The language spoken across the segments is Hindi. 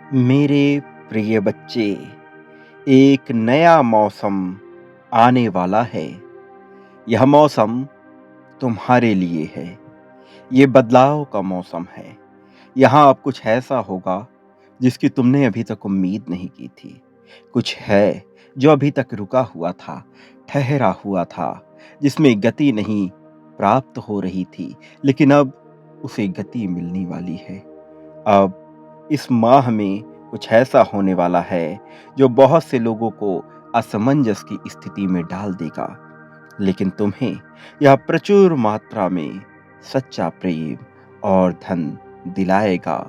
मेरे प्रिय बच्चे, एक नया मौसम आने वाला है। यह मौसम तुम्हारे लिए है। ये बदलाव का मौसम है। यहाँ अब कुछ ऐसा होगा जिसकी तुमने अभी तक उम्मीद नहीं की थी। कुछ है जो अभी तक रुका हुआ था, ठहरा हुआ था, जिसमें गति नहीं प्राप्त हो रही थी, लेकिन अब उसे गति मिलने वाली है। अब इस माह में कुछ ऐसा होने वाला है जो बहुत से लोगों को असमंजस की स्थिति में डाल देगा, लेकिन तुम्हें यह प्रचुर मात्रा में सच्चा प्रेम और धन दिलाएगा।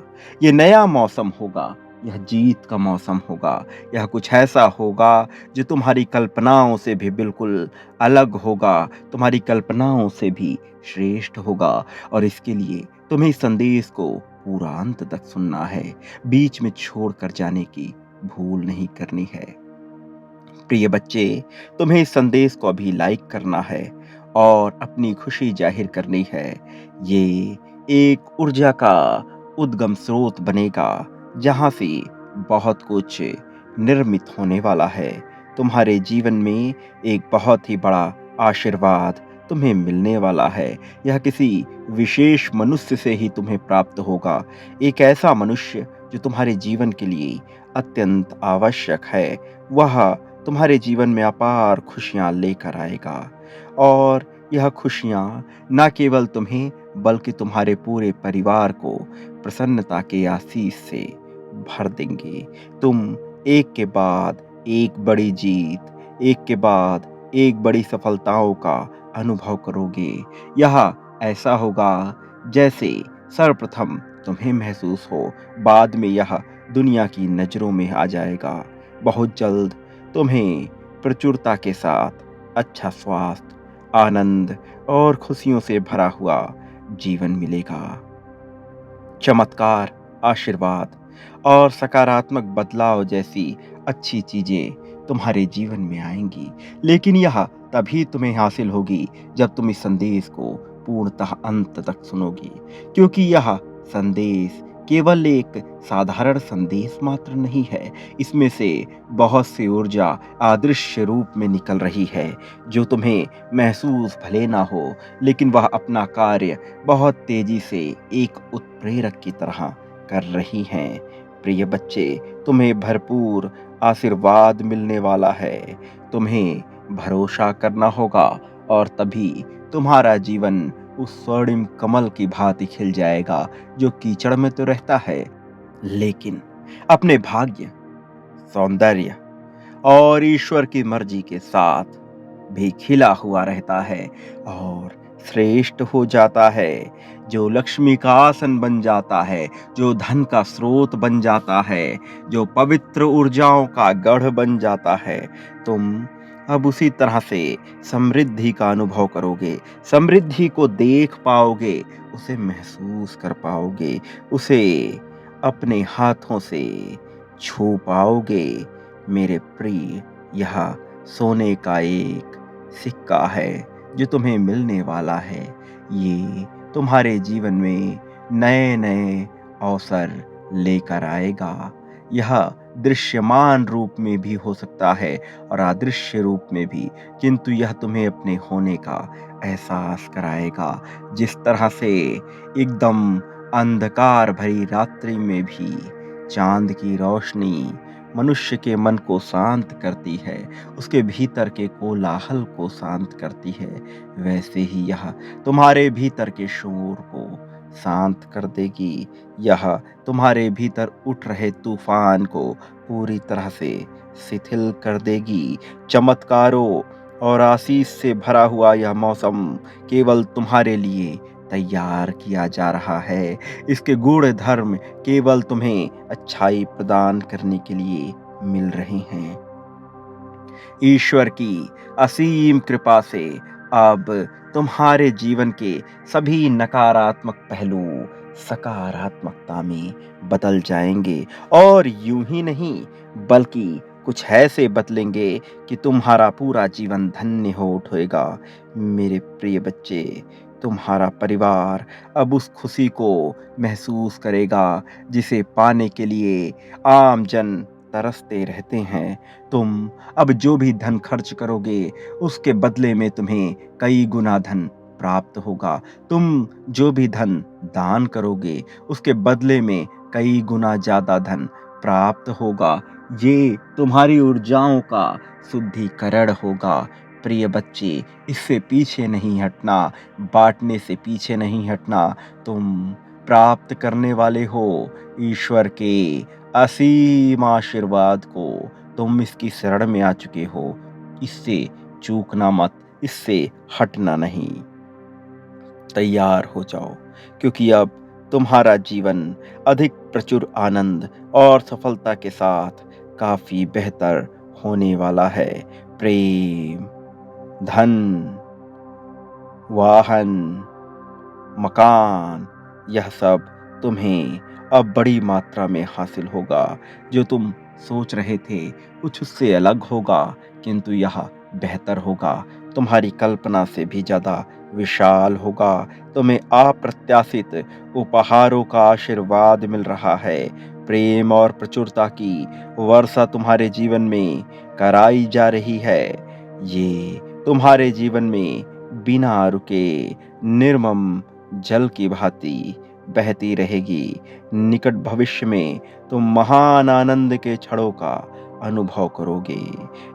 ये नया मौसम होगा, यह जीत का मौसम होगा, यह कुछ ऐसा होगा जो तुम्हारी कल्पनाओं से भी बिल्कुल अलग होगा, तुम्हारी कल्पनाओं से भी श्रेष्ठ होगा। और इसके लिए तुम्हें इस संदेश को पूरा अंत तक सुनना है, बीच में छोड़कर जाने की भूल नहीं करनी है। प्रिय बच्चे, तुम्हें इस संदेश को अभी लाइक करना है और अपनी खुशी जाहिर करनी है। ये एक ऊर्जा का उद्गम स्रोत बनेगा, जहां से बहुत कुछ निर्मित होने वाला है। तुम्हारे जीवन में एक बहुत ही बड़ा आशीर्वाद तुम्हें मिलने वाला है। यह किसी विशेष मनुष्य से ही तुम्हें प्राप्त होगा। एक ऐसा मनुष्य जो तुम्हारे जीवन के लिए अत्यंत आवश्यक है। वह तुम्हारे जीवन में अपार खुशियां लेकर आएगा, और यह खुशियां न केवल तुम्हें बल्कि तुम्हारे पूरे परिवार को प्रसन्नता के आशीष से भर देंगे। तुम एक के बाद एक बड़ी जीत, एक के बाद एक बड़ी सफलताओं का अनुभव करोगे। यह ऐसा होगा जैसे सर्वप्रथम तुम्हें महसूस हो, बाद में यह दुनिया की नजरों में आ जाएगा। बहुत जल्द तुम्हें प्रचुरता के साथ अच्छा स्वास्थ्य, आनंद और खुशियों से भरा हुआ जीवन मिलेगा। चमत्कार, आशीर्वाद और सकारात्मक बदलाव जैसी अच्छी चीजें तुम्हारे जीवन में आएंगी, लेकिन यह तभी तुम्हें हासिल होगी जब तुम इस संदेश को पूर्णतः अंत तक सुनोगी, क्योंकि यह संदेश केवल एक साधारण संदेश मात्र नहीं है। इसमें से बहुत सी ऊर्जा अदृश्य रूप में निकल रही है, जो तुम्हें महसूस भले ना हो, लेकिन वह अपना कार्य बहुत तेजी से एक उत्प्रेरक की तरह कर रही हैं। प्रिय बच्चे, तुम्हें भरपूर आशीर्वाद मिलने वाला है। तुम्हें भरोसा करना होगा, और तभी तुम्हारा जीवन उस स्वर्णिम कमल की भांति खिल जाएगा, जो कीचड़ में तो रहता है, लेकिन अपने भाग्य, सौंदर्य और ईश्वर की मर्जी के साथ भी खिला हुआ रहता है और श्रेष्ठ हो जाता है। जो लक्ष्मी का आसन बन जाता है, जो धन का स्रोत बन जाता है, जो पवित्र ऊर्जाओं का गढ़ बन जाता है, तुम अब उसी तरह से समृद्धि का अनुभव करोगे, समृद्धि को देख पाओगे, उसे महसूस कर पाओगे, उसे अपने हाथों से छू पाओगे। मेरे प्रिय, यह सोने का एक सिक्का है जो तुम्हें मिलने वाला है। ये तुम्हारे जीवन में नए नए अवसर लेकर आएगा। यह दृश्यमान रूप में भी हो सकता है और अदृश्य रूप में भी, किंतु यह तुम्हें अपने होने का एहसास कराएगा। जिस तरह से एकदम अंधकार भरी रात्रि में भी चांद की रोशनी मनुष्य के मन को शांत करती है, उसके भीतर के कोलाहल को शांत करती है, वैसे ही यह तुम्हारे भीतर के शोर को शांत कर देगी। यह तुम्हारे भीतर उठ रहे तूफान को पूरी तरह से शिथिल कर देगी। चमत्कारों और आशीष से भरा हुआ यह मौसम केवल तुम्हारे लिए तैयार किया जा रहा है। इसके गूढ़ धर्म केवल तुम्हें अच्छाई प्रदान करने के लिए मिल रहे हैं। ईश्वर की असीम कृपा से अब तुम्हारे जीवन के सभी नकारात्मक पहलू सकारात्मकता में बदल जाएंगे, और यूं ही नहीं बल्कि कुछ ऐसे बदलेंगे कि तुम्हारा पूरा जीवन धन्य हो उठेगा। मेरे प्रिय बच्चे, तुम्हारा परिवार अब उस खुशी को महसूस करेगा जिसे पाने के लिए आम जन तरसते रहते हैं। तुम अब जो भी धन खर्च करोगे उसके बदले में तुम्हें कई गुना धन प्राप्त होगा। तुम जो भी धन दान करोगे उसके बदले में कई गुना ज़्यादा धन प्राप्त होगा। ये तुम्हारी ऊर्जाओं का शुद्धिकरण होगा। प्रिय बच्चे, इससे पीछे नहीं हटना, बाँटने से पीछे नहीं हटना। तुम प्राप्त करने वाले हो ईश्वर के असीम आशीर्वाद को। तुम इसकी शरण में आ चुके हो। इससे चूकना मत, इससे हटना नहीं। तैयार हो जाओ, क्योंकि अब तुम्हारा जीवन अधिक प्रचुर आनंद और सफलता के साथ काफ़ी बेहतर होने वाला है। प्रेम, धन, वाहन, मकान, यह सब तुम्हें अब बड़ी मात्रा में हासिल होगा। जो तुम सोच रहे थे कुछ उससे अलग होगा, किंतु यह बेहतर होगा, तुम्हारी कल्पना से भी ज़्यादा विशाल होगा। तुम्हें अप्रत्याशित उपहारों का आशीर्वाद मिल रहा है। प्रेम और प्रचुरता की वर्षा तुम्हारे जीवन में कराई जा रही है। ये तुम्हारे जीवन में बिना रुके निर्मम जल की भांति बहती रहेगी। निकट भविष्य में तुम महान आनंद के क्षणों का अनुभव करोगे,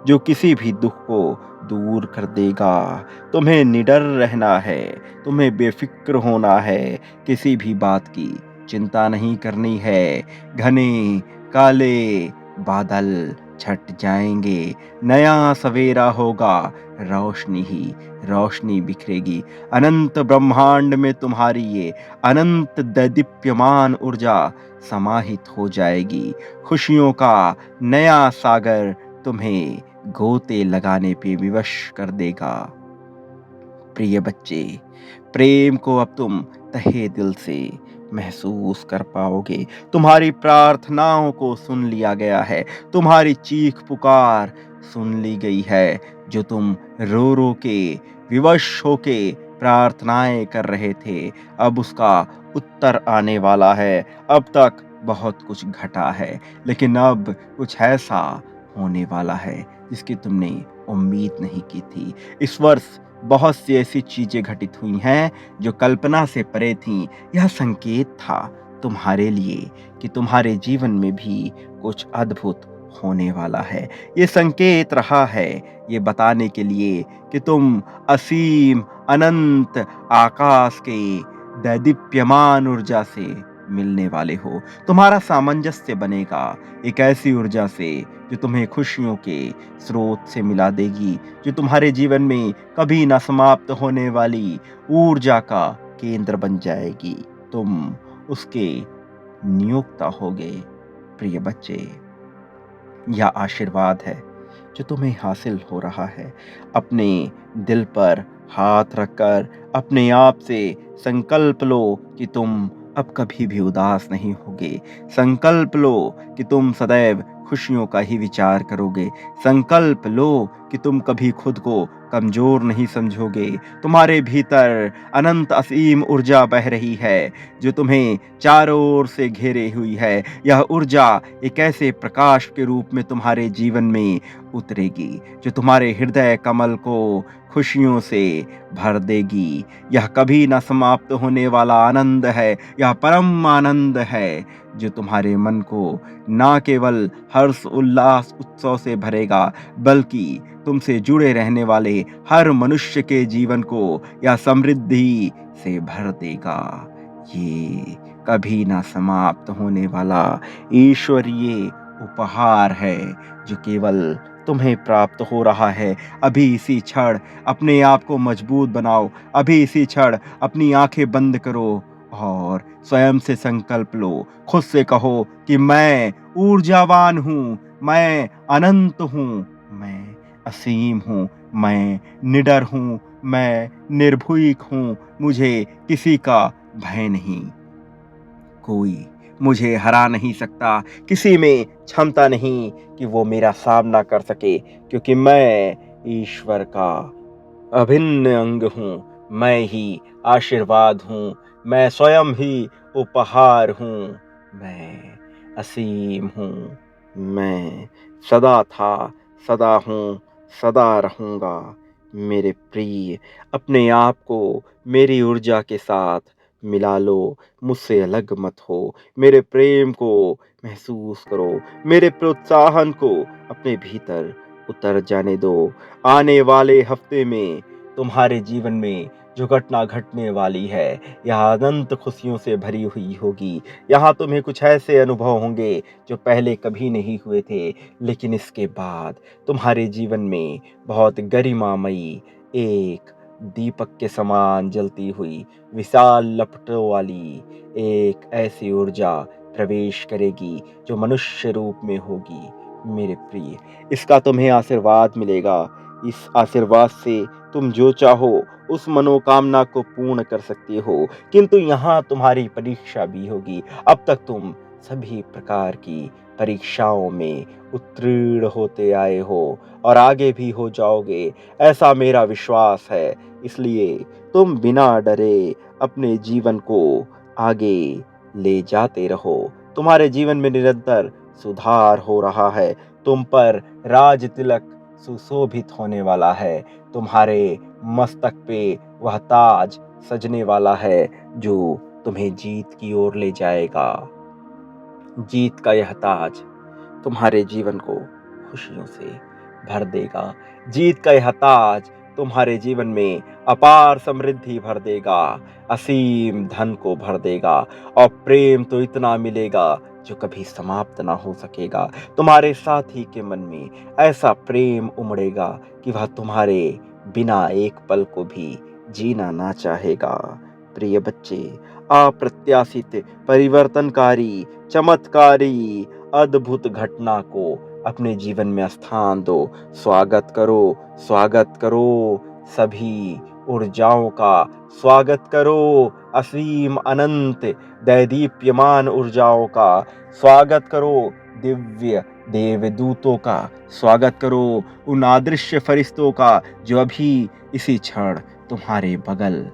जो किसी भी दुख को दूर कर देगा। तुम्हें निडर रहना है, तुम्हें बेफिक्र होना है, किसी भी बात की चिंता नहीं करनी है। घने काले बादल छट जाएंगे, नया सवेरा होगा, रोशनी ही रोशनी बिखरेगी। अनंत ब्रह्मांड में तुम्हारी ये अनंत दैदीप्यमान ऊर्जा समाहित हो जाएगी। खुशियों का नया सागर तुम्हें गोते लगाने पे विवश कर देगा। प्रिय बच्चे, प्रेम को अब तुम तहे दिल से महसूस कर पाओगे। तुम्हारी प्रार्थनाओं को सुन लिया गया है, तुम्हारी चीख पुकार सुन ली गई है। जो तुम रो रो के विवश होके प्रार्थनाएं कर रहे थे, अब उसका उत्तर आने वाला है। अब तक बहुत कुछ घटा है, लेकिन अब कुछ ऐसा होने वाला है जिसकी तुमने उम्मीद नहीं की थी। इस वर्ष बहुत सी ऐसी चीजें घटित हुई हैं जो कल्पना से परे थीं। यह संकेत था तुम्हारे लिए कि तुम्हारे जीवन में भी कुछ अद्भुत होने वाला है। ये संकेत रहा है ये बताने के लिए कि तुम असीम अनंत आकाश के दैदीप्यमान ऊर्जा से मिलने वाले हो। तुम्हारा सामंजस्य बनेगा एक ऐसी ऊर्जा से जो तुम्हें खुशियों के स्रोत से मिला देगी, जो तुम्हारे जीवन में कभी ना समाप्त होने वाली ऊर्जा का केंद्र बन जाएगी। तुम उसके नियोक्ता होगे। प्रिय बच्चे, यह आशीर्वाद है जो तुम्हें हासिल हो रहा है। अपने दिल पर हाथ रखकर अपने आप से संकल्प लो कि तुम अब कभी भी उदास नहीं होगे। संकल्प लो कि तुम सदैव खुशियों का ही विचार करोगे। संकल्प लो कि तुम कभी खुद को कमजोर नहीं समझोगे। तुम्हारे भीतर अनंत असीम ऊर्जा बह रही है जो तुम्हें चारों ओर से घेरे हुई है। यह ऊर्जा एक ऐसे प्रकाश के रूप में तुम्हारे जीवन में उतरेगी जो तुम्हारे हृदय कमल को खुशियों से भर देगी। यह कभी न समाप्त होने वाला आनंद है, यह परम आनंद है जो तुम्हारे मन को ना केवल हर्ष उल्लास उत्सव से भरेगा, बल्कि तुमसे जुड़े रहने वाले हर मनुष्य के जीवन को यह समृद्धि से भर देगा। ये कभी ना समाप्त होने वाला ईश्वरीय उपहार है जो केवल तुम्हें प्राप्त हो रहा है। अभी इसी क्षण अपने आप को मजबूत बनाओ। अभी इसी क्षण अपनी आंखें बंद करो और स्वयं से संकल्प लो। खुद से कहो कि मैं ऊर्जावान हूँ, मैं अनंत हूँ, मैं असीम हूँ, मैं निडर हूँ, मैं निर्भीक हूँ। मुझे किसी का भय नहीं। कोई मुझे हरा नहीं सकता। किसी में क्षमता नहीं कि वो मेरा सामना कर सके, क्योंकि मैं ईश्वर का अभिन्न अंग हूँ। मैं ही आशीर्वाद हूँ, मैं स्वयं ही उपहार हूँ, मैं असीम हूँ, मैं सदा था, सदा हूँ, सदा रहूँगा। मेरे प्रिय, अपने आप को मेरी ऊर्जा के साथ मिला लो, मुझसे अलग मत हो। मेरे प्रेम को महसूस करो, मेरे प्रोत्साहन को अपने भीतर उतर जाने दो। आने वाले हफ्ते में तुम्हारे जीवन में जो घटना घटने वाली है, यह अनंत खुशियों से भरी हुई होगी। यहाँ तुम्हें कुछ ऐसे अनुभव होंगे जो पहले कभी नहीं हुए थे, लेकिन इसके बाद तुम्हारे जीवन में बहुत गरिमामयी, एक दीपक के समान जलती हुई, विशाल लपटों वाली एक ऐसी ऊर्जा प्रवेश करेगी जो मनुष्य रूप में होगी। मेरे प्रिय, इसका तुम्हें आशीर्वाद मिलेगा। इस आशीर्वाद से तुम जो चाहो उस मनोकामना को पूर्ण कर सकते हो, किंतु यहाँ तुम्हारी परीक्षा भी होगी। अब तक तुम सभी प्रकार की परीक्षाओं में उत्तीर्ण होते आए हो और आगे भी हो जाओगे, ऐसा मेरा विश्वास है। इसलिए तुम बिना डरे अपने जीवन को आगे ले जाते रहो। तुम्हारे जीवन में निरंतर सुधार हो रहा है। तुम पर राज तिलक सुशोभित होने वाला है। तुम्हारे मस्तक पे वह ताज सजने वाला है जो तुम्हें जीत की ओर ले जाएगा। जीत का यह ताज तुम्हारे जीवन को खुशियों से भर देगा। जीत का यह ताज तुम्हारे जीवन में अपार समृद्धि भर देगा, असीम धन को भर देगा और प्रेम तो इतना मिलेगा जो कभी समाप्त ना हो सकेगा। तुम्हारे साथी के मन में ऐसा प्रेम उमड़ेगा कि वह तुम्हारे बिना एक पल को भी जीना ना चाहेगा। प्रिय बच्चे, अप्रत्याशित, परिवर्तनकारी, चमत्कारी, अद्भुत घटना को अपने जीवन में स्थान दो। स्वागत करो, स्वागत करो सभी ऊर्जाओं का, स्वागत करो असीम अनंत दैदीप्यमान ऊर्जाओं का, स्वागत करो दिव्य देवदूतों का, स्वागत करो उन अदृश्य फरिश्तों का जो अभी इसी क्षण तुम्हारे बगल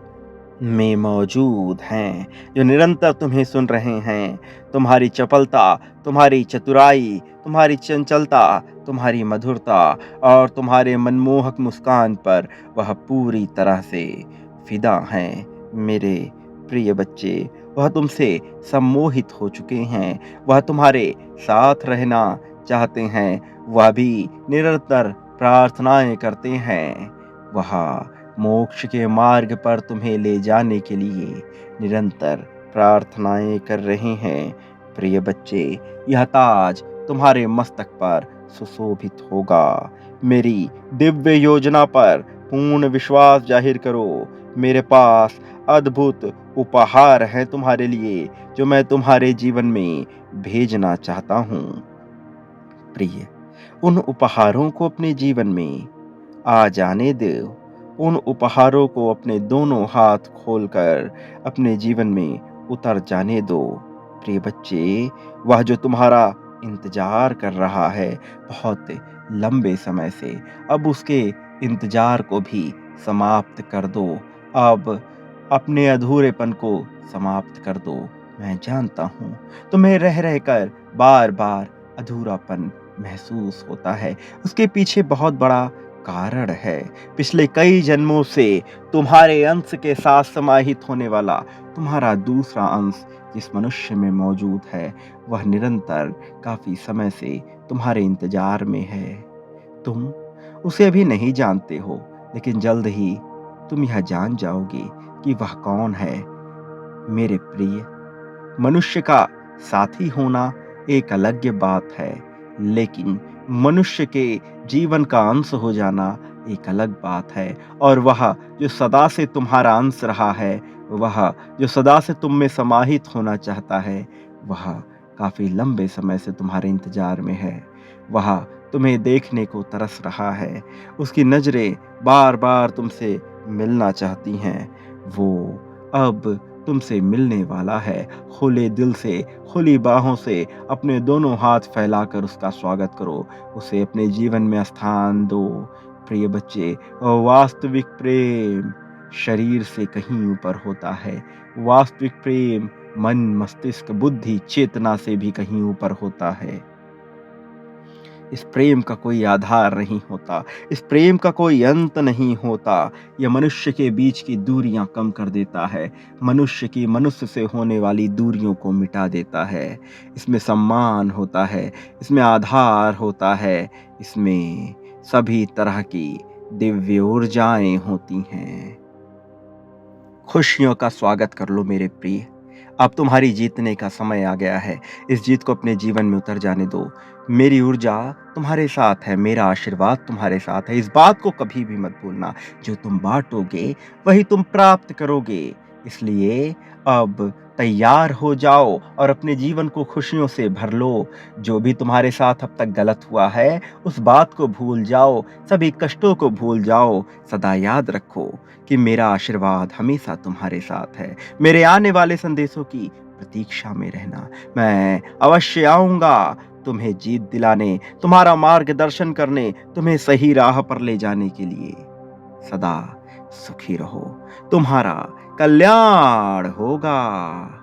में मौजूद हैं, जो निरंतर तुम्हें सुन रहे हैं। तुम्हारी चपलता, तुम्हारी चतुराई, तुम्हारी चंचलता, तुम्हारी मधुरता और तुम्हारे मनमोहक मुस्कान पर वह पूरी तरह से फिदा हैं। मेरे प्रिय बच्चे, वह तुमसे सम्मोहित हो चुके हैं। वह तुम्हारे साथ रहना चाहते हैं। वह भी निरंतर प्रार्थनाएं करते हैं। वह मोक्ष के मार्ग पर तुम्हें ले जाने के लिए निरंतर प्रार्थनाएं कर रहे हैं। प्रिय बच्चे, यह ताज तुम्हारे मस्तक पर सुशोभित होगा। मेरी दिव्य योजना पर पूर्ण विश्वास जाहिर करो। मेरे पास अद्भुत उपहार है तुम्हारे लिए जो मैं तुम्हारे जीवन में भेजना चाहता हूँ। प्रिय, उन उपहारों को अपने जीवन में आ जाने दो। उन उपहारों को अपने दोनों हाथ खोलकर अपने जीवन में उतर जाने दो। प्रिय बच्चे, वह जो तुम्हारा इंतजार कर रहा है बहुत लंबे समय से, अब उसके इंतजार को भी समाप्त कर दो। अब अपने अधूरेपन को समाप्त कर दो। मैं जानता हूँ तुम्हें रह रहकर बार बार अधूरापन महसूस होता है। उसके पीछे बहुत बड़ा कारण है। पिछले कई जन्मों से तुम्हारे अंश के साथ समाहित होने वाला तुम्हारा दूसरा अंश जिस मनुष्य में मौजूद है, वह निरंतर काफी समय से तुम्हारे इंतजार में है। तुम उसे अभी नहीं जानते हो, लेकिन जल्द ही तुम यह जान जाओगे कि वह कौन है। मेरे प्रिय, मनुष्य का साथी होना एक अलग बात है, लेकिन मनुष्य के जीवन का अंश हो जाना एक अलग बात है। और वह जो सदा से तुम्हारा अंश रहा है, वह जो सदा से तुम में समाहित होना चाहता है, वह काफी लंबे समय से तुम्हारे इंतजार में है। वह तुम्हें देखने को तरस रहा है। उसकी नजरें बार बार तुमसे मिलना चाहती हैं। वो अब तुमसे मिलने वाला है। खुले दिल से, खुली बाहों से अपने दोनों हाथ फैलाकर उसका स्वागत करो। उसे अपने जीवन में स्थान दो। प्रिय बच्चे, वास्तविक प्रेम शरीर से कहीं ऊपर होता है। वास्तविक प्रेम मन, मस्तिष्क, बुद्धि, चेतना से भी कहीं ऊपर होता है। इस प्रेम का कोई आधार नहीं होता, इस प्रेम का कोई अंत नहीं होता। यह मनुष्य के बीच की दूरियां कम कर देता है, मनुष्य की मनुष्य से होने वाली दूरियों को मिटा देता है। इसमें सम्मान होता है, इसमें आधार होता है, इसमें सभी तरह की दिव्य ऊर्जाएं होती हैं। खुशियों का स्वागत कर लो मेरे प्रिय। अब तुम्हारी जीतने का समय आ गया है। इस जीत को अपने जीवन में उतर जाने दो। मेरी ऊर्जा तुम्हारे साथ है, मेरा आशीर्वाद तुम्हारे साथ है। इस बात को कभी भी मत भूलना, जो तुम बाँटोगे वही तुम प्राप्त करोगे। इसलिए अब तैयार हो जाओ और अपने जीवन को खुशियों से भर लो। जो भी तुम्हारे साथ अब तक गलत हुआ है, उस बात को भूल जाओ, सभी कष्टों को भूल जाओ। सदा याद रखो कि मेरा आशीर्वाद हमेशा तुम्हारे साथ है। मेरे आने वाले संदेशों की प्रतीक्षा में रहना। मैं अवश्य आऊँगा तुम्हें जीत दिलाने, तुम्हारा मार्गदर्शन करने, तुम्हें सही राह पर ले जाने के लिए। सदा सुखी रहो, तुम्हारा कल्याण होगा।